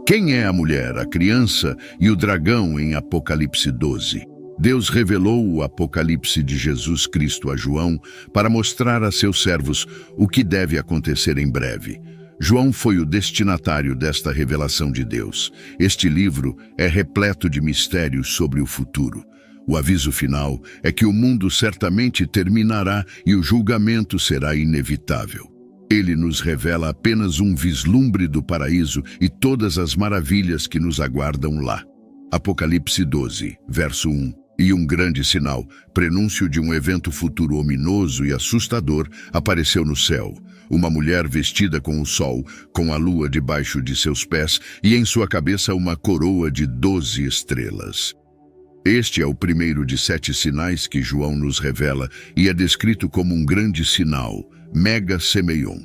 Quem é a mulher, a criança e o dragão em Apocalipse 12? Deus revelou o Apocalipse de Jesus Cristo a João para mostrar a seus servos o que deve acontecer em breve. João foi o destinatário desta revelação de Deus. Este livro é repleto de mistérios sobre o futuro. O aviso final é que o mundo certamente terminará e o julgamento será inevitável. Ele nos revela apenas um vislumbre do paraíso e todas as maravilhas que nos aguardam lá. Apocalipse 12, verso 1. E um grande sinal, prenúncio de um evento futuro ominoso e assustador, apareceu no céu. Uma mulher vestida com o sol, com a lua debaixo de seus pés e em sua cabeça uma coroa de 12 estrelas. Este é o primeiro de 7 sinais que João nos revela e é descrito como um grande sinal, Mega Semeion.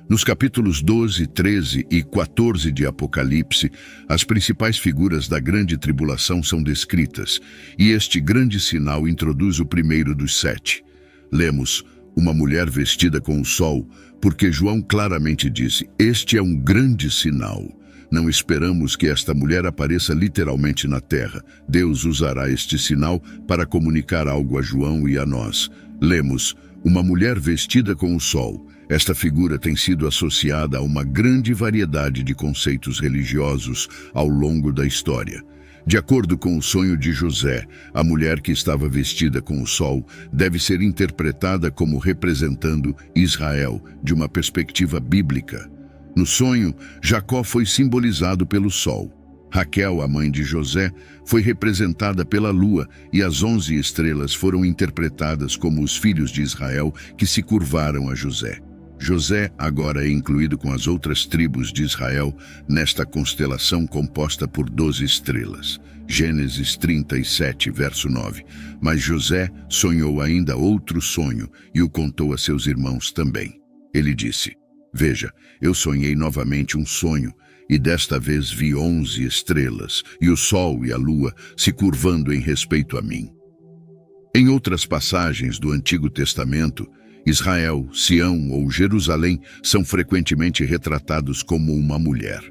Nos capítulos 12, 13 e 14 de Apocalipse, as principais figuras da grande tribulação são descritas, e este grande sinal introduz o primeiro dos 7. Lemos, uma mulher vestida com o sol, porque João claramente disse, este é um grande sinal. Não esperamos que esta mulher apareça literalmente na terra. Deus usará este sinal para comunicar algo a João e a nós. Lemos, uma mulher vestida com o sol. Esta figura tem sido associada a uma grande variedade de conceitos religiosos ao longo da história. De acordo com o sonho de José, a mulher que estava vestida com o sol deve ser interpretada como representando Israel de uma perspectiva bíblica. No sonho, Jacó foi simbolizado pelo sol. Raquel, a mãe de José, foi representada pela lua e as 11 estrelas foram interpretadas como os filhos de Israel que se curvaram a José. José agora é incluído com as outras tribos de Israel nesta constelação composta por 12 estrelas. Gênesis 37, verso 9. Mas José sonhou ainda outro sonho e o contou a seus irmãos também. Ele disse, veja, eu sonhei novamente um sonho, e desta vez vi 11 estrelas, e o sol e a lua se curvando em respeito a mim. Em outras passagens do Antigo Testamento, Israel, Sião ou Jerusalém são frequentemente retratados como uma mulher.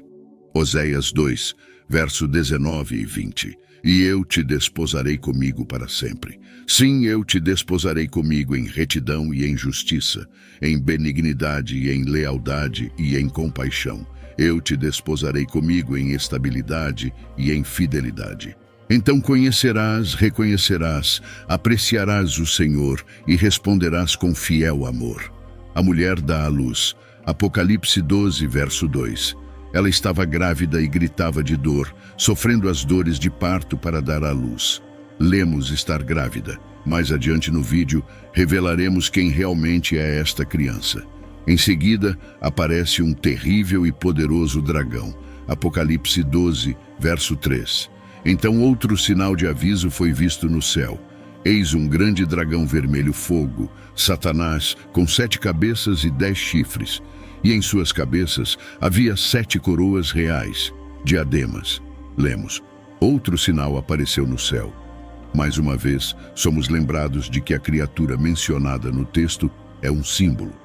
Oséias 2, verso 19 e 20. E eu te desposarei comigo para sempre. Sim, eu te desposarei comigo em retidão e em justiça, em benignidade e em lealdade e em compaixão. Eu te desposarei comigo em estabilidade e em fidelidade. Então conhecerás, reconhecerás, apreciarás o Senhor e responderás com fiel amor. A mulher dá à luz. Apocalipse 12, verso 2. Ela estava grávida e gritava de dor, sofrendo as dores de parto para dar à luz. Lemos estar grávida. Mais adiante no vídeo, revelaremos quem realmente é esta criança. Em seguida, aparece um terrível e poderoso dragão. Apocalipse 12, verso 3. Então outro sinal de aviso foi visto no céu. Eis um grande dragão vermelho fogo, Satanás, com 7 cabeças e 10 chifres. E em suas cabeças havia 7 coroas reais, diademas. Lemos, outro sinal apareceu no céu. Mais uma vez, somos lembrados de que a criatura mencionada no texto é um símbolo.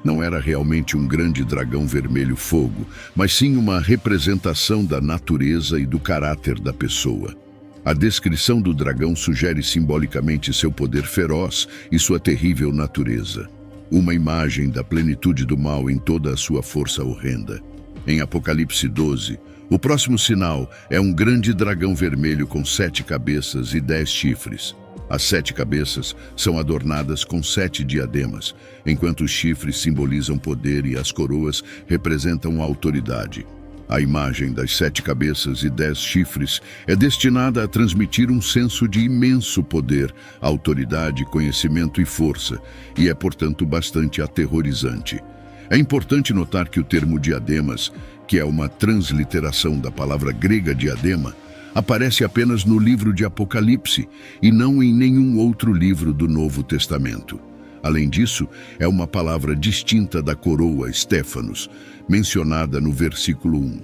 Não era realmente um grande dragão vermelho fogo, mas sim uma representação da natureza e do caráter da pessoa. A descrição do dragão sugere simbolicamente seu poder feroz e sua terrível natureza. Uma imagem da plenitude do mal em toda a sua força horrenda. Em Apocalipse 12, o próximo sinal é um grande dragão vermelho com 7 cabeças e 10 chifres. As 7 cabeças são adornadas com 7 diademas, enquanto os chifres simbolizam poder e as coroas representam a autoridade. A imagem das 7 cabeças e 10 chifres é destinada a transmitir um senso de imenso poder, autoridade, conhecimento e força, e é, portanto, bastante aterrorizante. É importante notar que o termo diademas, que é uma transliteração da palavra grega diadema, aparece apenas no livro de Apocalipse e não em nenhum outro livro do Novo Testamento. Além disso, é uma palavra distinta da coroa, Stéphanos, mencionada no versículo 1.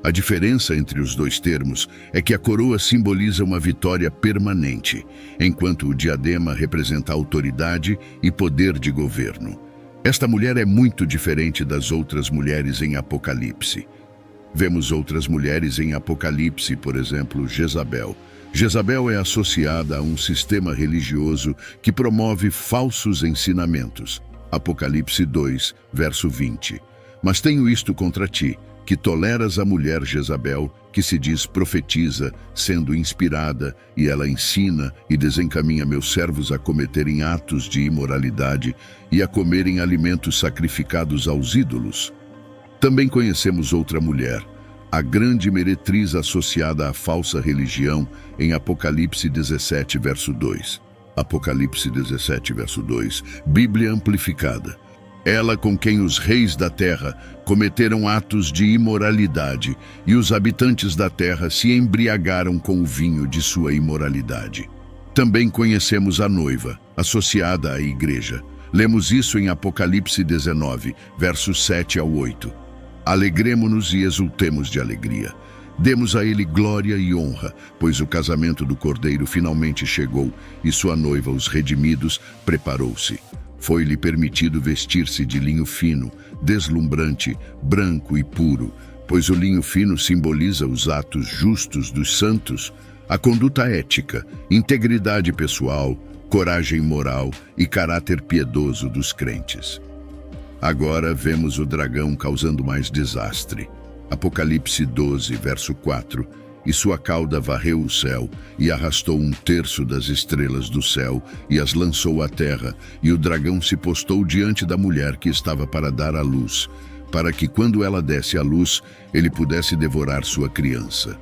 A diferença entre os dois termos é que a coroa simboliza uma vitória permanente, enquanto o diadema representa autoridade e poder de governo. Esta mulher é muito diferente das outras mulheres em Apocalipse. Vemos outras mulheres em Apocalipse, por exemplo, Jezabel. Jezabel é associada a um sistema religioso que promove falsos ensinamentos. Apocalipse 2, verso 20. Mas tenho isto contra ti, que toleras a mulher Jezabel, que se diz profetiza, sendo inspirada, e ela ensina e desencaminha meus servos a cometerem atos de imoralidade e a comerem alimentos sacrificados aos ídolos. Também conhecemos outra mulher, a grande meretriz associada à falsa religião, em Apocalipse 17, verso 2. Apocalipse 17, verso 2, Bíblia amplificada. Ela com quem os reis da terra cometeram atos de imoralidade, e os habitantes da terra se embriagaram com o vinho de sua imoralidade. Também conhecemos a noiva, associada à igreja. Lemos isso em Apocalipse 19, versos 7 ao 8. Alegremo-nos e exultemos de alegria. Demos a ele glória e honra, pois o casamento do Cordeiro finalmente chegou e sua noiva, os redimidos, preparou-se. Foi-lhe permitido vestir-se de linho fino, deslumbrante, branco e puro, pois o linho fino simboliza os atos justos dos santos, a conduta ética, integridade pessoal, coragem moral e caráter piedoso dos crentes. Agora vemos o dragão causando mais desastre. Apocalipse 12, verso 4. E sua cauda varreu o céu, e arrastou 1/3 das estrelas do céu, e as lançou à terra, e o dragão se postou diante da mulher que estava para dar à luz, para que, quando ela desse à luz, ele pudesse devorar sua criança.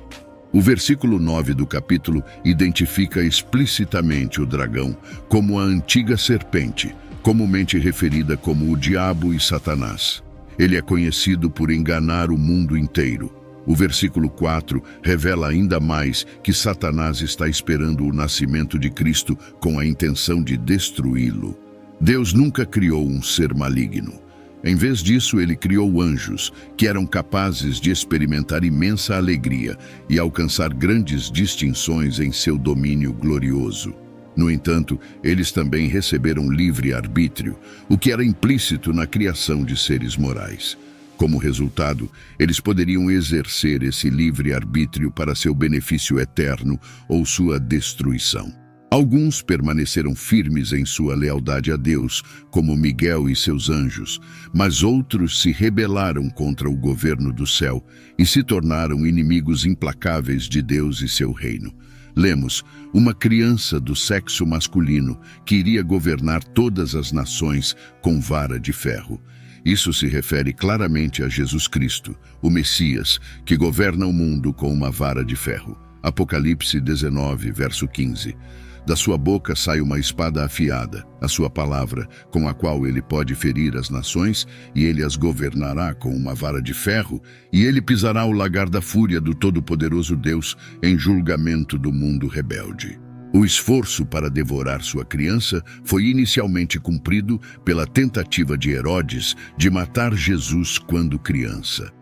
O versículo 9 do capítulo identifica explicitamente o dragão como a antiga serpente, comumente referida como o diabo e Satanás. Ele é conhecido por enganar o mundo inteiro. O versículo 4 revela ainda mais que Satanás está esperando o nascimento de Cristo com a intenção de destruí-lo. Deus nunca criou um ser maligno. Em vez disso, ele criou anjos, que eram capazes de experimentar imensa alegria e alcançar grandes distinções em seu domínio glorioso. No entanto, eles também receberam livre-arbítrio, o que era implícito na criação de seres morais. Como resultado, eles poderiam exercer esse livre-arbítrio para seu benefício eterno ou sua destruição. Alguns permaneceram firmes em sua lealdade a Deus, como Miguel e seus anjos, mas outros se rebelaram contra o governo do céu e se tornaram inimigos implacáveis de Deus e seu reino. Lemos, uma criança do sexo masculino que iria governar todas as nações com vara de ferro. Isso se refere claramente a Jesus Cristo, o Messias, que governa o mundo com uma vara de ferro. Apocalipse 19, verso 15. Da sua boca sai uma espada afiada, a sua palavra, com a qual ele pode ferir as nações, e ele as governará com uma vara de ferro, e ele pisará o lagar da fúria do Todo-Poderoso Deus em julgamento do mundo rebelde. O esforço para devorar sua criança foi inicialmente cumprido pela tentativa de Herodes de matar Jesus quando criança.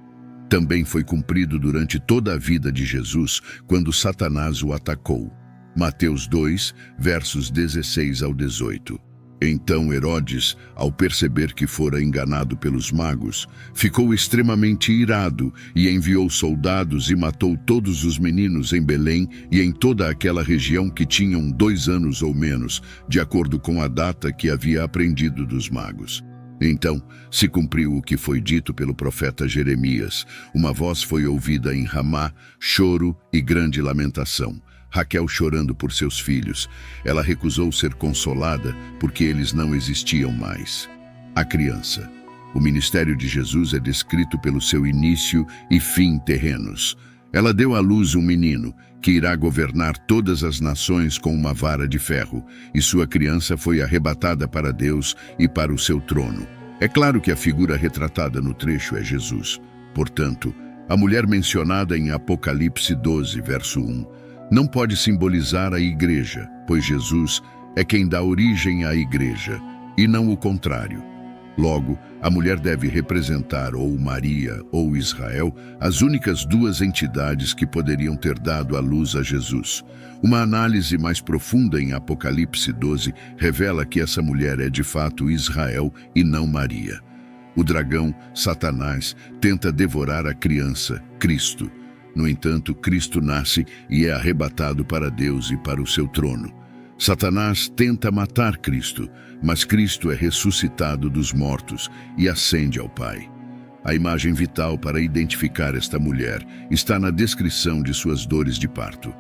Também foi cumprido durante toda a vida de Jesus, quando Satanás o atacou. Mateus 2, versos 16 ao 18. Então Herodes, ao perceber que fora enganado pelos magos, ficou extremamente irado e enviou soldados e matou todos os meninos em Belém e em toda aquela região que tinham 2 anos ou menos, de acordo com a data que havia aprendido dos magos. Então se cumpriu o que foi dito pelo profeta Jeremias. Uma voz foi ouvida em Ramá, choro e grande lamentação. Raquel chorando por seus filhos. Ela recusou ser consolada porque eles não existiam mais. A criança. O ministério de Jesus é descrito pelo seu início e fim terrenos. Ela deu à luz um menino, que irá governar todas as nações com uma vara de ferro, e sua criança foi arrebatada para Deus e para o seu trono. É claro que a figura retratada no trecho é Jesus. Portanto, a mulher mencionada em Apocalipse 12, verso 1, não pode simbolizar a igreja, pois Jesus é quem dá origem à igreja, e não o contrário. Logo, a mulher deve representar ou Maria ou Israel, as únicas 2 entidades que poderiam ter dado à luz a Jesus. Uma análise mais profunda em Apocalipse 12 revela que essa mulher é de fato Israel e não Maria. O dragão, Satanás, tenta devorar a criança, Cristo. No entanto, Cristo nasce e é arrebatado para Deus e para o seu trono. Satanás tenta matar Cristo, mas Cristo é ressuscitado dos mortos e ascende ao Pai. A imagem vital para identificar esta mulher está na descrição de suas dores de parto.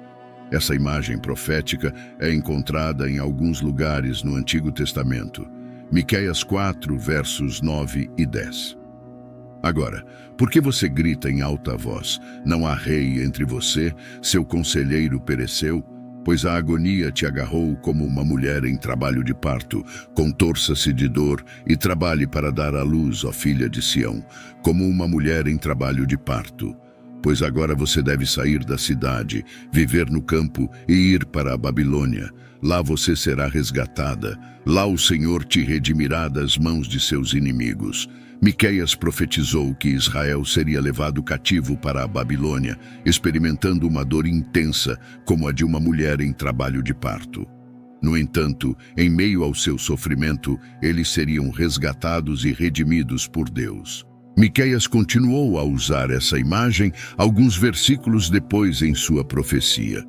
Essa imagem profética é encontrada em alguns lugares no Antigo Testamento. Miqueias 4, versos 9 e 10. Agora, por que você grita em alta voz? Não há rei entre você, seu conselheiro pereceu? Pois a agonia te agarrou como uma mulher em trabalho de parto. Contorça-se de dor e trabalhe para dar à luz, ó filha de Sião, como uma mulher em trabalho de parto. Pois agora você deve sair da cidade, viver no campo e ir para a Babilônia. Lá você será resgatada. Lá o Senhor te redimirá das mãos de seus inimigos. Miqueias profetizou que Israel seria levado cativo para a Babilônia, experimentando uma dor intensa como a de uma mulher em trabalho de parto. No entanto, em meio ao seu sofrimento, eles seriam resgatados e redimidos por Deus. Miqueias continuou a usar essa imagem alguns versículos depois em sua profecia.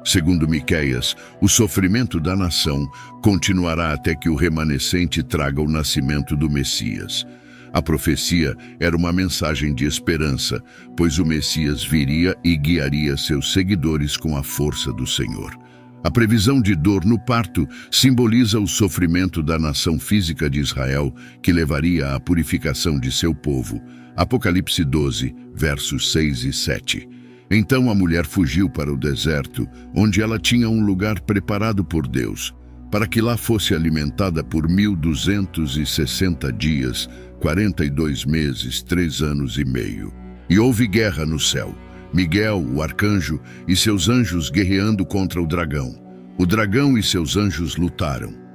Segundo Miqueias, o sofrimento da nação continuará até que o remanescente traga o nascimento do Messias. A profecia era uma mensagem de esperança, pois o Messias viria e guiaria seus seguidores com a força do Senhor. A previsão de dor no parto simboliza o sofrimento da nação física de Israel, que levaria à purificação de seu povo. Apocalipse 12, versos 6 e 7. Então a mulher fugiu para o deserto, onde ela tinha um lugar preparado por Deus, para que lá fosse alimentada por 1260 dias, 42 meses, 3 anos e meio. E houve guerra no céu. Miguel, o arcanjo, e seus anjos guerreando contra o dragão. O dragão e seus anjos lutaram.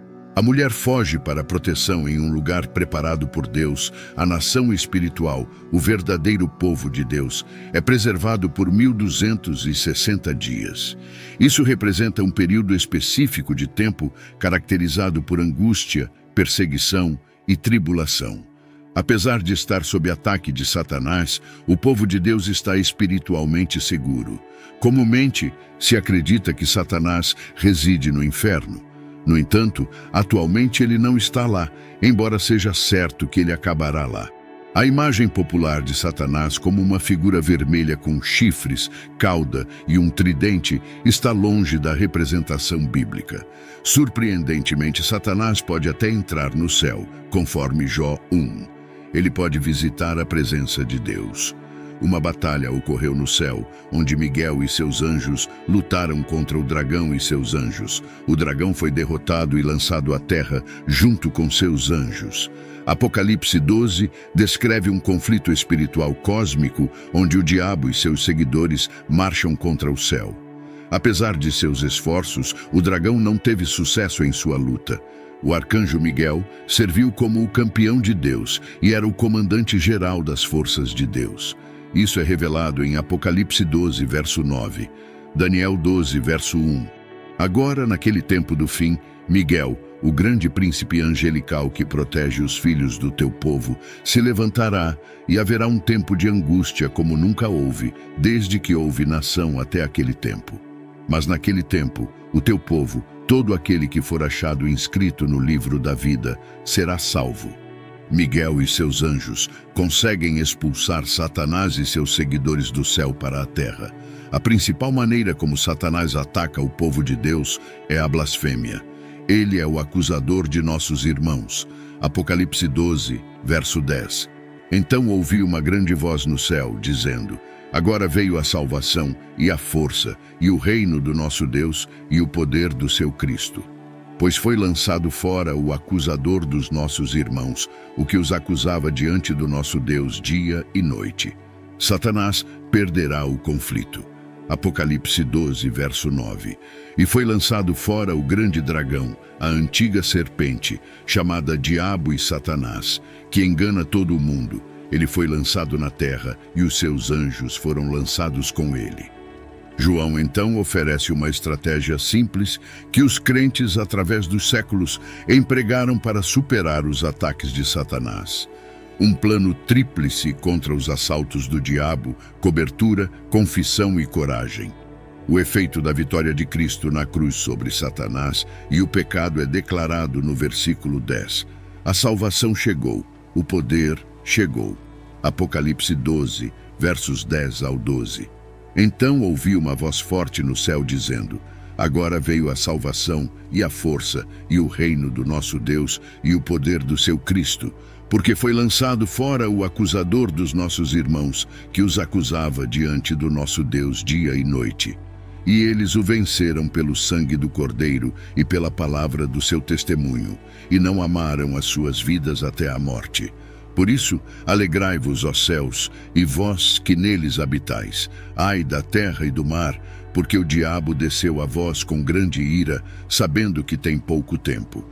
A mulher foge para a proteção em um lugar preparado por Deus. A nação espiritual, o verdadeiro povo de Deus, é preservado por 1260 dias. Isso representa um período específico de tempo caracterizado por angústia, perseguição e tribulação. Apesar de estar sob ataque de Satanás, o povo de Deus está espiritualmente seguro. Comumente, se acredita que Satanás reside no inferno. No entanto, atualmente ele não está lá, embora seja certo que ele acabará lá. A imagem popular de Satanás como uma figura vermelha com chifres, cauda e um tridente está longe da representação bíblica. Surpreendentemente, Satanás pode até entrar no céu, conforme Jó 1. Ele pode visitar a presença de Deus. Uma batalha ocorreu no céu, onde Miguel e seus anjos lutaram contra o dragão e seus anjos. O dragão foi derrotado e lançado à terra junto com seus anjos. Apocalipse 12 descreve um conflito espiritual cósmico, onde o diabo e seus seguidores marcham contra o céu. Apesar de seus esforços, o dragão não teve sucesso em sua luta. O arcanjo Miguel serviu como o campeão de Deus e era o comandante-geral das forças de Deus. Isso é revelado em Apocalipse 12, verso 9, Daniel 12, verso 1. Agora, naquele tempo do fim, Miguel, o grande príncipe angelical que protege os filhos do teu povo, se levantará e haverá um tempo de angústia como nunca houve, desde que houve nação até aquele tempo. Mas naquele tempo, o teu povo, todo aquele que for achado inscrito no livro da vida, será salvo. Miguel e seus anjos conseguem expulsar Satanás e seus seguidores do céu para a terra. A principal maneira como Satanás ataca o povo de Deus é a blasfêmia. Ele é o acusador de nossos irmãos. Apocalipse 12, verso 10. Então ouvi uma grande voz no céu, dizendo: agora veio a salvação e a força e o reino do nosso Deus e o poder do seu Cristo. Pois foi lançado fora o acusador dos nossos irmãos, o que os acusava diante do nosso Deus dia e noite. Satanás perderá o conflito. Apocalipse 12, verso 9. E foi lançado fora o grande dragão, a antiga serpente, chamada Diabo e Satanás, que engana todo o mundo. Ele foi lançado na terra e os seus anjos foram lançados com ele. João então oferece uma estratégia simples que os crentes, através dos séculos, empregaram para superar os ataques de Satanás. Um plano tríplice contra os assaltos do diabo, cobertura, confissão e coragem. O efeito da vitória de Cristo na cruz sobre Satanás e o pecado é declarado no versículo 10. A salvação chegou, o poder chegou. Apocalipse 12, versos 10 ao 12. Então ouvi uma voz forte no céu dizendo: agora veio a salvação e a força e o reino do nosso Deus e o poder do seu Cristo, porque foi lançado fora o acusador dos nossos irmãos, que os acusava diante do nosso Deus dia e noite. E eles o venceram pelo sangue do Cordeiro e pela palavra do seu testemunho, e não amaram as suas vidas até a morte. Por isso, alegrai-vos, ó céus, e vós que neles habitais. Ai da terra e do mar, porque o diabo desceu a vós com grande ira, sabendo que tem pouco tempo.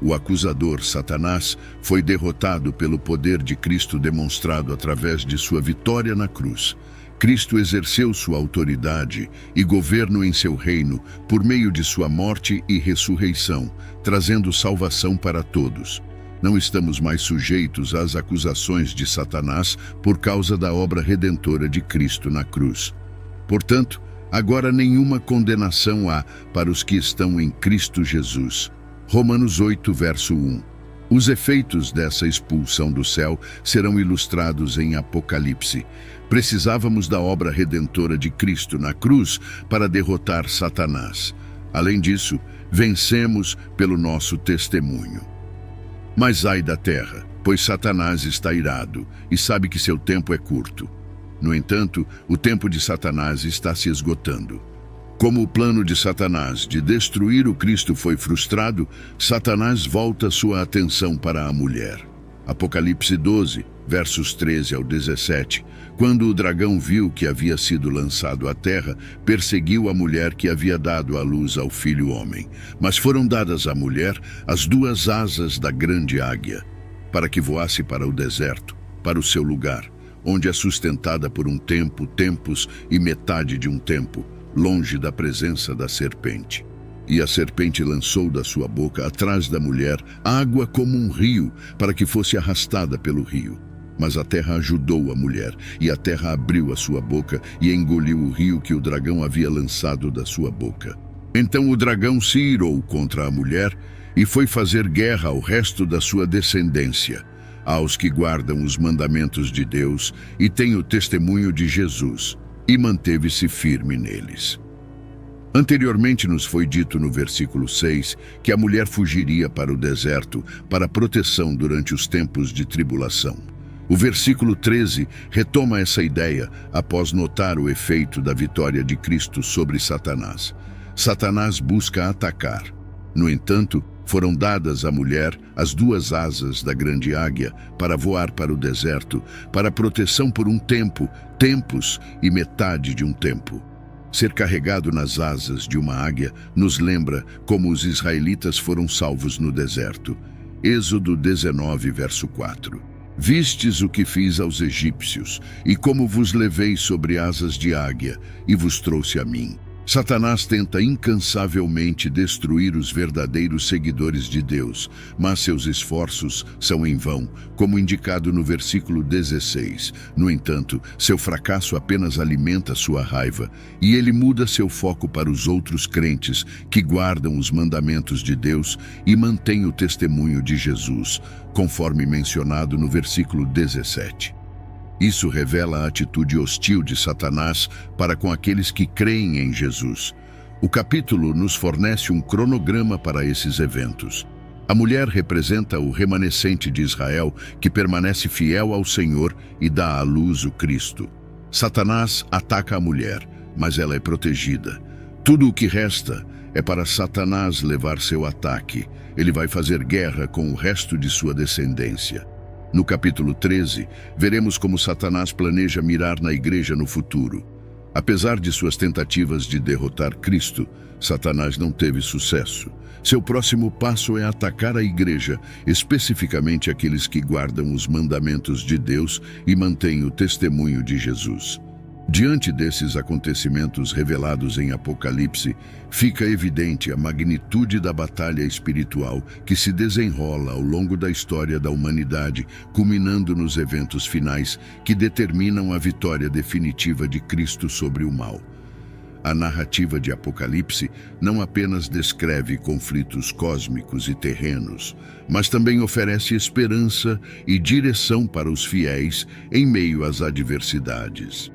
O acusador, Satanás, foi derrotado pelo poder de Cristo demonstrado através de sua vitória na cruz. Cristo exerceu sua autoridade e governo em seu reino por meio de sua morte e ressurreição, trazendo salvação para todos. Não estamos mais sujeitos às acusações de Satanás por causa da obra redentora de Cristo na cruz. Portanto, agora nenhuma condenação há para os que estão em Cristo Jesus. Romanos 8, verso 1. Os efeitos dessa expulsão do céu serão ilustrados em Apocalipse. Precisávamos da obra redentora de Cristo na cruz para derrotar Satanás. Além disso, vencemos pelo nosso testemunho. Mas ai da terra, pois Satanás está irado e sabe que seu tempo é curto. No entanto, o tempo de Satanás está se esgotando. Como o plano de Satanás de destruir o Cristo foi frustrado, Satanás volta sua atenção para a mulher. Apocalipse 12, versos 13 ao 17. Quando o dragão viu que havia sido lançado à terra, perseguiu a mulher que havia dado à luz ao filho homem. Mas foram dadas à mulher as duas asas da grande águia, para que voasse para o deserto, para o seu lugar, onde é sustentada por um tempo, tempos e metade de um tempo, longe da presença da serpente. E a serpente lançou da sua boca, atrás da mulher, água como um rio, para que fosse arrastada pelo rio. Mas a terra ajudou a mulher, e a terra abriu a sua boca e engoliu o rio que o dragão havia lançado da sua boca. Então o dragão se irou contra a mulher e foi fazer guerra ao resto da sua descendência, aos que guardam os mandamentos de Deus e têm o testemunho de Jesus, e manteve-se firme neles. Anteriormente nos foi dito no versículo 6 que a mulher fugiria para o deserto para proteção durante os tempos de tribulação. O versículo 13 retoma essa ideia após notar o efeito da vitória de Cristo sobre Satanás. Satanás busca atacar. No entanto, foram dadas à mulher as duas asas da grande águia para voar para o deserto, para proteção por um tempo, tempos e metade de um tempo. Ser carregado nas asas de uma águia nos lembra como os israelitas foram salvos no deserto. Êxodo 19, verso 4. Vistes o que fiz aos egípcios, e como vos levei sobre asas de águia, e vos trouxe a mim. Satanás tenta incansavelmente destruir os verdadeiros seguidores de Deus, mas seus esforços são em vão, como indicado no versículo 16. No entanto, seu fracasso apenas alimenta sua raiva, e ele muda seu foco para os outros crentes que guardam os mandamentos de Deus e mantêm o testemunho de Jesus, conforme mencionado no versículo 17. Isso revela a atitude hostil de Satanás para com aqueles que creem em Jesus. O capítulo nos fornece um cronograma para esses eventos. A mulher representa o remanescente de Israel que permanece fiel ao Senhor e dá à luz o Cristo. Satanás ataca a mulher, mas ela é protegida. Tudo o que resta é para Satanás levar seu ataque. Ele vai fazer guerra com o resto de sua descendência. No capítulo 13, veremos como Satanás planeja mirar na igreja no futuro. Apesar de suas tentativas de derrotar Cristo, Satanás não teve sucesso. Seu próximo passo é atacar a igreja, especificamente aqueles que guardam os mandamentos de Deus e mantêm o testemunho de Jesus. Diante desses acontecimentos revelados em Apocalipse, fica evidente a magnitude da batalha espiritual que se desenrola ao longo da história da humanidade, culminando nos eventos finais que determinam a vitória definitiva de Cristo sobre o mal. A narrativa de Apocalipse não apenas descreve conflitos cósmicos e terrenos, mas também oferece esperança e direção para os fiéis em meio às adversidades.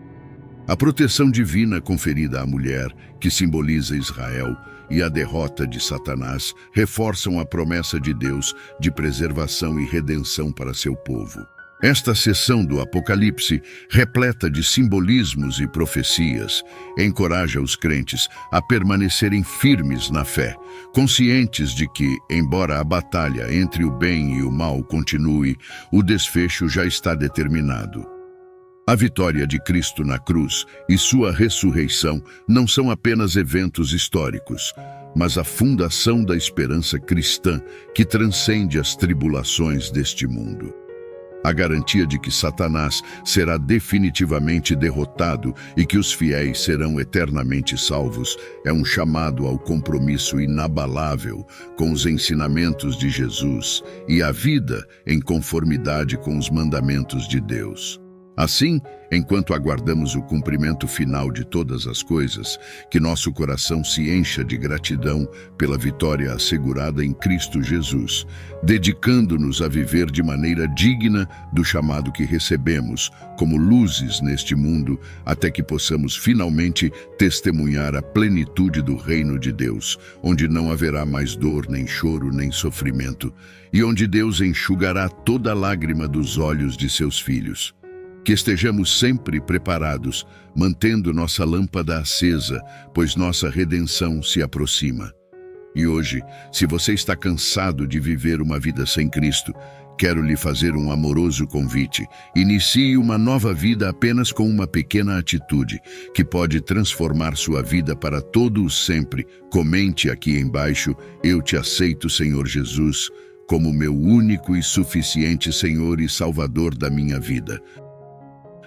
A proteção divina conferida à mulher, que simboliza Israel, e a derrota de Satanás reforçam a promessa de Deus de preservação e redenção para seu povo. Esta seção do Apocalipse, repleta de simbolismos e profecias, encoraja os crentes a permanecerem firmes na fé, conscientes de que, embora a batalha entre o bem e o mal continue, o desfecho já está determinado. A vitória de Cristo na cruz e sua ressurreição não são apenas eventos históricos, mas a fundação da esperança cristã que transcende as tribulações deste mundo. A garantia de que Satanás será definitivamente derrotado e que os fiéis serão eternamente salvos é um chamado ao compromisso inabalável com os ensinamentos de Jesus e a vida em conformidade com os mandamentos de Deus. Assim, enquanto aguardamos o cumprimento final de todas as coisas, que nosso coração se encha de gratidão pela vitória assegurada em Cristo Jesus, dedicando-nos a viver de maneira digna do chamado que recebemos, como luzes neste mundo, até que possamos finalmente testemunhar a plenitude do reino de Deus, onde não haverá mais dor, nem choro, nem sofrimento, e onde Deus enxugará toda lágrima dos olhos de seus filhos. Que estejamos sempre preparados, mantendo nossa lâmpada acesa, pois nossa redenção se aproxima. E hoje, se você está cansado de viver uma vida sem Cristo, quero lhe fazer um amoroso convite. Inicie uma nova vida apenas com uma pequena atitude, que pode transformar sua vida para todo o sempre. Comente aqui embaixo: eu te aceito, Senhor Jesus, como meu único e suficiente Senhor e Salvador da minha vida.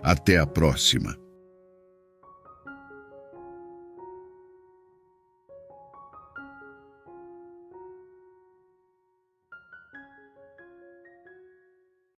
Até a próxima.